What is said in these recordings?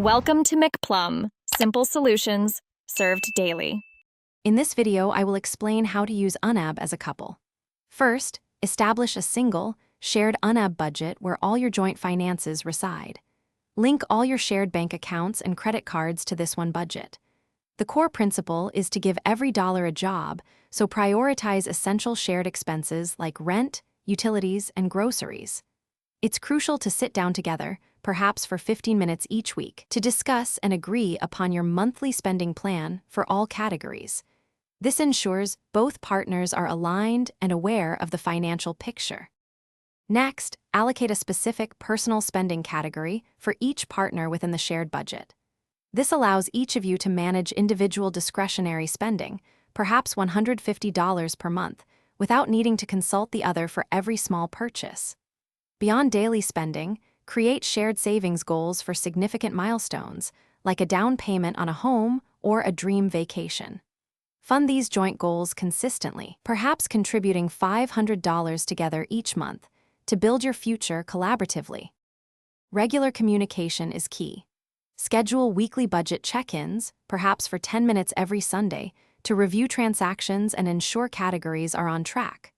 Welcome to McPlum, simple solutions served daily. In this video, I will explain how to use YNAB as a couple. First, establish a single, shared YNAB budget where all your joint finances reside. Link all your shared bank accounts and credit cards to this one budget. The core principle is to give every dollar a job, so prioritize essential shared expenses like rent, utilities, and groceries. It's crucial to sit down together, perhaps for 15 minutes each week, to discuss and agree upon your monthly spending plan for all categories. This ensures both partners are aligned and aware of the financial picture. Next, allocate a specific personal spending category for each partner within the shared budget. This allows each of you to manage individual discretionary spending, perhaps $150 per month, without needing to consult the other for every small purchase. Beyond daily spending, create shared savings goals for significant milestones, like a down payment on a home or a dream vacation. Fund these joint goals consistently, perhaps contributing $500 together each month, to build your future collaboratively. Regular communication is key. Schedule weekly budget check-ins, perhaps for 10 minutes every Sunday, to review transactions and ensure categories are on track.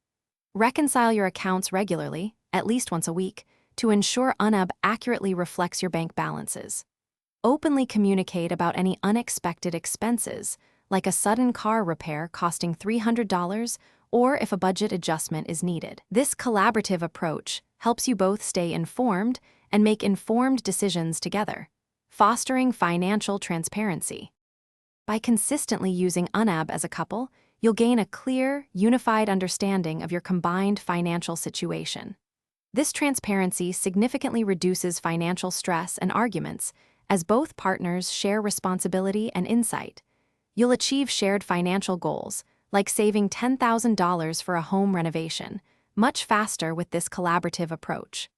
Reconcile your accounts regularly, at least once a week, to ensure YNAB accurately reflects your bank balances. Openly communicate about any unexpected expenses, like a sudden car repair costing $300 or if a budget adjustment is needed. This collaborative approach helps you both stay informed and make informed decisions together, fostering financial transparency. By consistently using YNAB as a couple, you'll gain a clear, unified understanding of your combined financial situation. This transparency significantly reduces financial stress and arguments as both partners share responsibility and insight. You'll achieve shared financial goals, like saving $10,000 for a home renovation, much faster with this collaborative approach.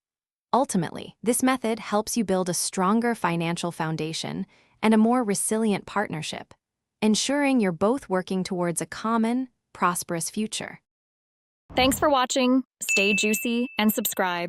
Ultimately, this method helps you build a stronger financial foundation and a more resilient partnership, ensuring you're both working towards a common, prosperous future. Thanks for watching. Stay juicy and subscribe.